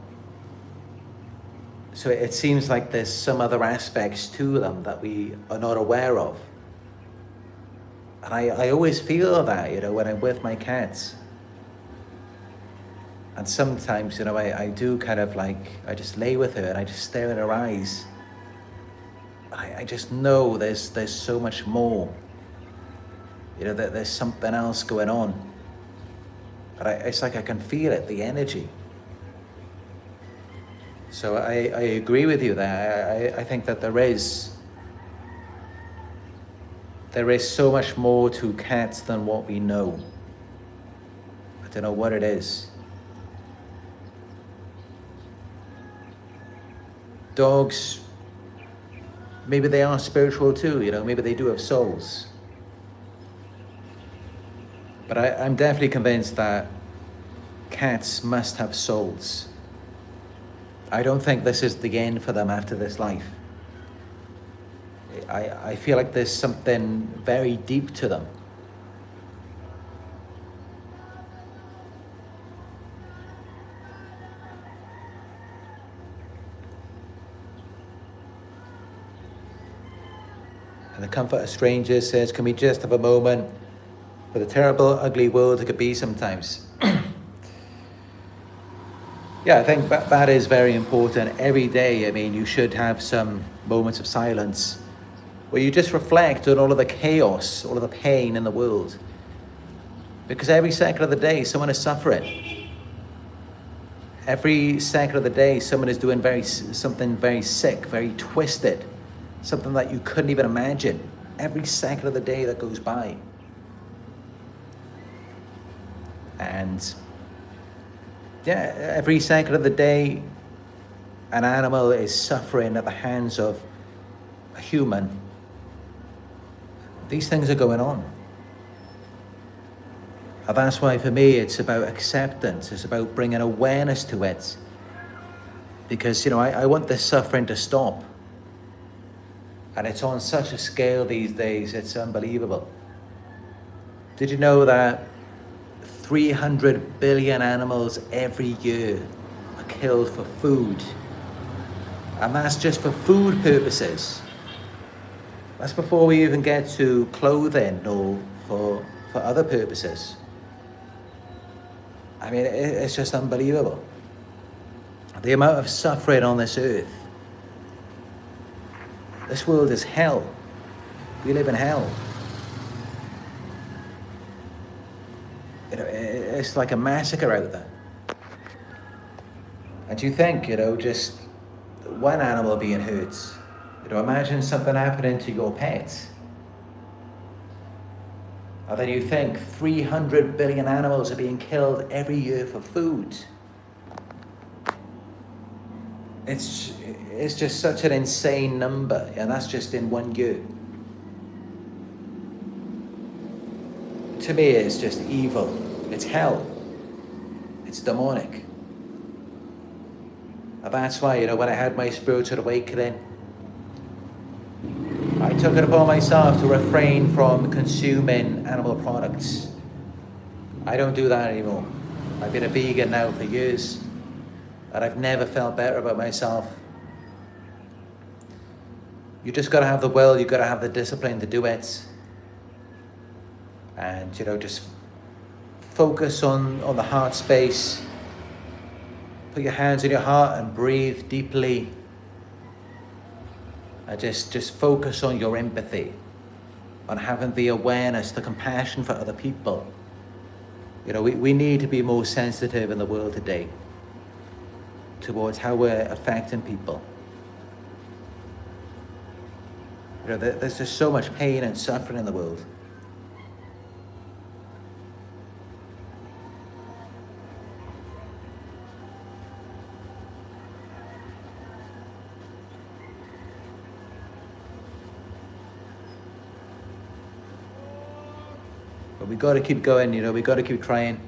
Speaker 1: So it seems like there's some other aspects to them that we are not aware of. And I always feel that, you know, when I'm with my cats. And sometimes, you know, I do kind of like, I just lay with her and I just stare in her eyes. I just know there's so much more. You know, that there's something else going on. But it's like I can feel it, the energy. So I agree with you there. I think that there is so much more to cats than what we know. I don't know what it is. Dogs, maybe they are spiritual too, you know, maybe they do have souls. But I'm definitely convinced that cats must have souls. I don't think this is the end for them after this life. I feel like there's something very deep to them. And the Comfort of Strangers says, can we just have a moment for the terrible, ugly world it could be sometimes? Yeah, I think that is very important. Every day, I mean, you should have some moments of silence where you just reflect on all of the chaos, all of the pain in the world. Because every second of the day, someone is suffering. Every second of the day, someone is doing something very sick, very twisted, something that you couldn't even imagine. Every second of the day that goes by. And yeah, every second of the day, an animal is suffering at the hands of a human. These things are going on. And that's why for me it's about acceptance, it's about bringing awareness to it. Because, I want this suffering to stop. And it's on such a scale these days, it's unbelievable. Did you know that 300 billion animals every year are killed for food? And that's just for food purposes. That's before we even get to clothing or for other purposes. I mean, it's just unbelievable. The amount of suffering on this earth. This world is hell. We live in hell. It's like a massacre out there. And you think, just one animal being hurt. Imagine something happening to your pet. And then you think 300 billion animals are being killed every year for food. It's just such an insane number, and that's just in 1 year. To me, it's just evil. It's hell. It's demonic. And that's why, when I had my spiritual awakening, I took it upon myself to refrain from consuming animal products. I don't do that anymore. I've been a vegan now for years, and I've never felt better about myself. You just got to have the will, you got to have the discipline to do it. And, just focus on the heart space. Put your hands on your heart and breathe deeply. And just focus on your empathy, on having the awareness, the compassion for other people. We need to be more sensitive in the world today towards how we're affecting people. There's just so much pain and suffering in the world. But we got to keep going, we got to keep trying.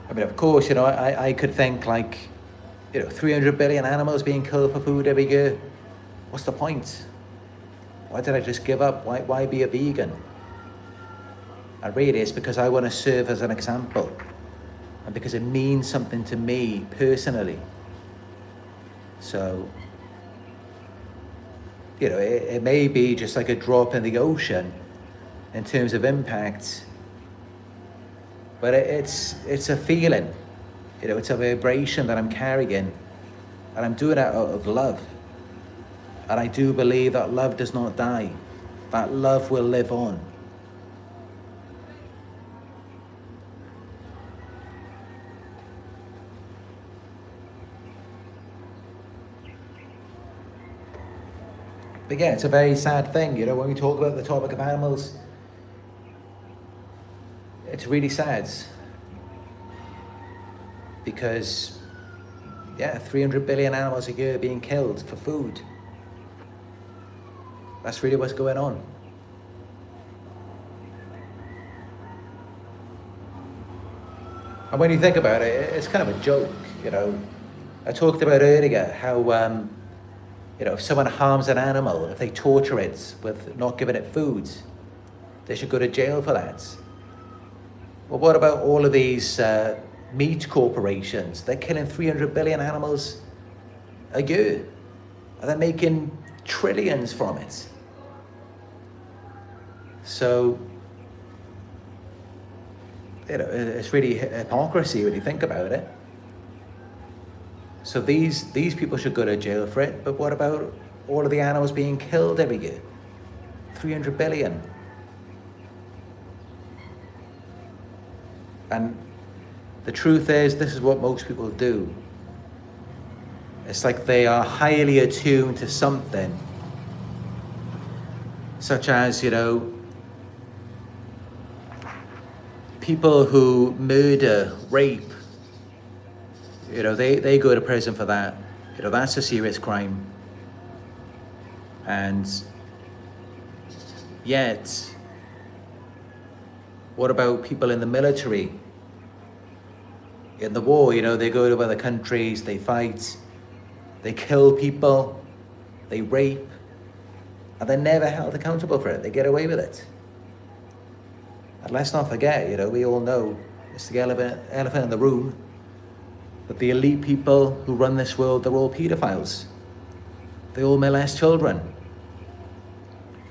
Speaker 1: I mean, of course, I could think 300 billion animals being killed for food every year. What's the point? Why did I just give up? Why be a vegan? And really, it's because I want to serve as an example. And because it means something to me personally. So, it may be just like a drop in the ocean in terms of impact, but it's a feeling, it's a vibration that I'm carrying, and I'm doing it out of love. And I do believe that love does not die, that love will live on. But yeah, it's a very sad thing, when we talk about the topic of animals. It's really sad, because 300 billion animals a year being killed for food. That's really what's going on. And when you think about it, it's kind of a joke, I talked about earlier how, if someone harms an animal, if they torture it with not giving it food, they should go to jail for that. Well, what about all of these meat corporations? They're killing 300 billion animals a year. And they're making trillions from it. So, it's really hypocrisy when you think about it. So these people should go to jail for it, but what about all of the animals being killed every year. 300 billion. And the truth is, this is what most people do. It's like they are highly attuned to something, such as, people who murder, rape, they go to prison for that. That's a serious crime. And yet, what about people in the military? In the war, they go to other countries, they fight, they kill people, they rape, and they're never held accountable for it. They get away with it. And let's not forget, we all know, it's the elephant in the room, that the elite people who run this world, they're all pedophiles. They all molest children.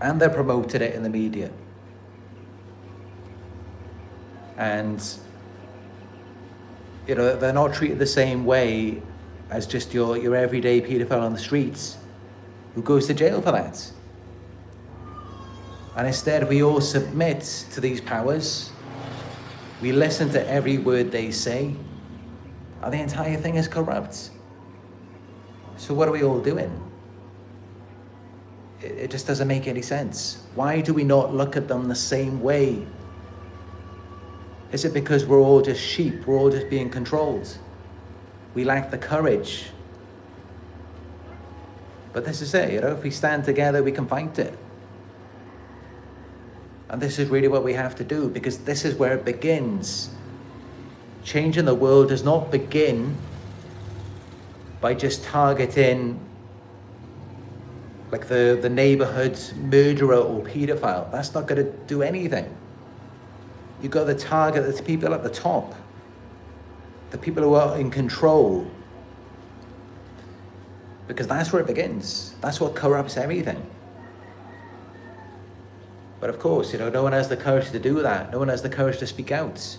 Speaker 1: And they're promoted it in the media. And, they're not treated the same way as just your everyday pedophile on the streets who goes to jail for that. And instead, we all submit to these powers. We listen to every word they say. And the entire thing is corrupt. So what are we all doing? It just doesn't make any sense. Why do we not look at them the same way? Is it because we're all just sheep? We're all just being controlled? We lack the courage. But this is it, if we stand together, we can fight it. And this is really what we have to do, because this is where it begins. Changing the world does not begin by just targeting like the neighborhood murderer or pedophile. That's not going to do anything. You've got to target the people at the top, the people who are in control, because that's where it begins. That's what corrupts everything. But of course, no one has the courage to do that. No one has the courage to speak out.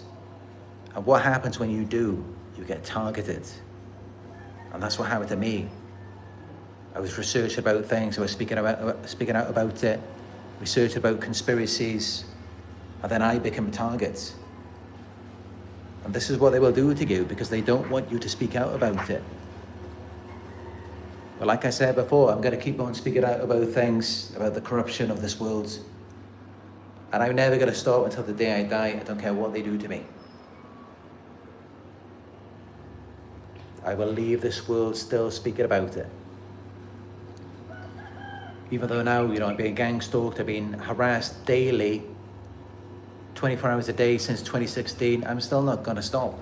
Speaker 1: And what happens when you do? You get targeted. And that's what happened to me. I was researching about things. I was speaking out about it. Researched about conspiracies. And then I became a target. And this is what they will do to you, because they don't want you to speak out about it. But like I said before, I'm going to keep on speaking out about things, about the corruption of this world. And I'm never going to stop until the day I die. I don't care what they do to me. I will leave this world still speaking about it. Even though now, I'm being gang stalked, I've been harassed daily, 24 hours a day since 2016, I'm still not going to stop.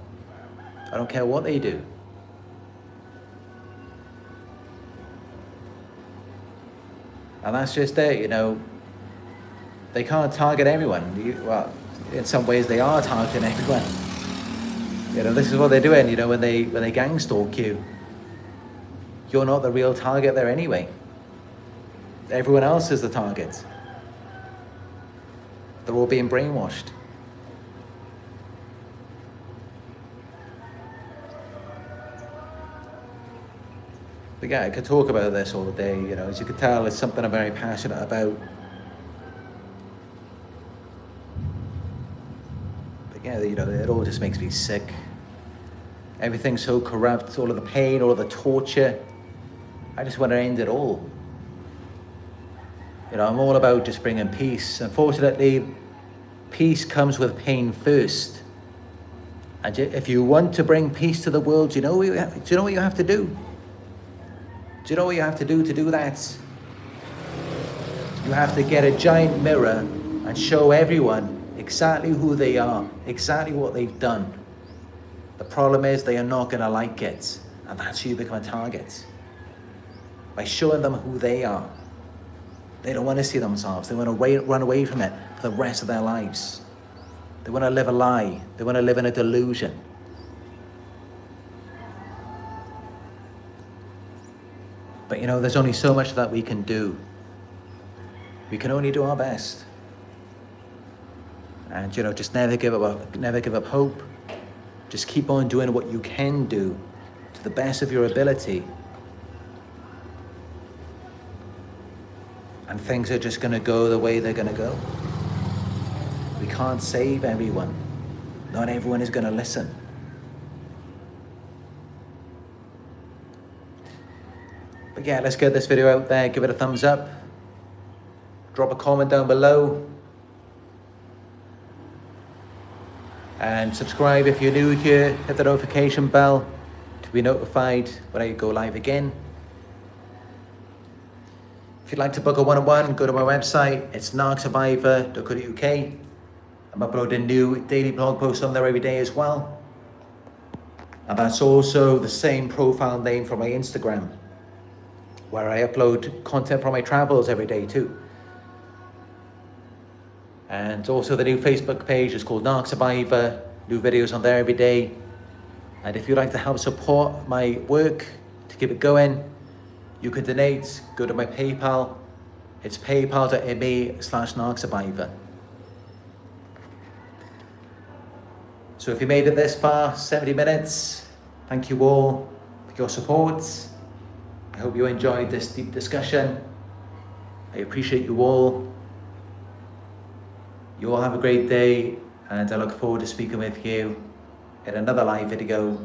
Speaker 1: I don't care what they do. And that's just it, They can't target everyone. Well, in some ways they are targeting everyone. This is what they're doing, when they gang stalk you. You're not the real target there anyway. Everyone else is the target. They're all being brainwashed. But yeah, I could talk about this all day, as you can tell, it's something I'm very passionate about. But yeah, it all just makes me sick. Everything's so corrupt, all of the pain, all of the torture. I just want to end it all. I'm all about just bringing peace. Unfortunately, peace comes with pain first. And if you want to bring peace to the world, do you know what you have to do? Do you know what you have to do that? You have to get a giant mirror and show everyone exactly who they are, exactly what they've done. The problem is they are not going to like it. And that's who you become a target. By showing them who they are. They don't want to see themselves. They want to run away from it for the rest of their lives. They want to live a lie. They want to live in a delusion. But there's only so much that we can do. We can only do our best. And just never give up hope. Just keep on doing what you can do to the best of your ability. things are just going to go the way they're going to go. We can't save everyone. Not everyone is going to listen. But yeah, let's get this video out there. Give it a thumbs up. Drop a comment down below. And subscribe if you're new here. Hit the notification bell to be notified when I go live again. If you'd like to book a one-on-one, go to my website. It's narcsurvivor.co.uk. I'm uploading new daily blog posts on there every day as well. And that's also the same profile name for my Instagram, where I upload content from my travels every day too. And also the new Facebook page is called Narc Survivor. New videos on there every day. And if you'd like to help support my work to keep it going, you can donate. Go to my PayPal. It's paypal.me/narcsurvivor. So if you made it this far, 70 minutes, thank you all for your support. I hope you enjoyed this deep discussion. I appreciate you all. You all have a great day, and I look forward to speaking with you in another live video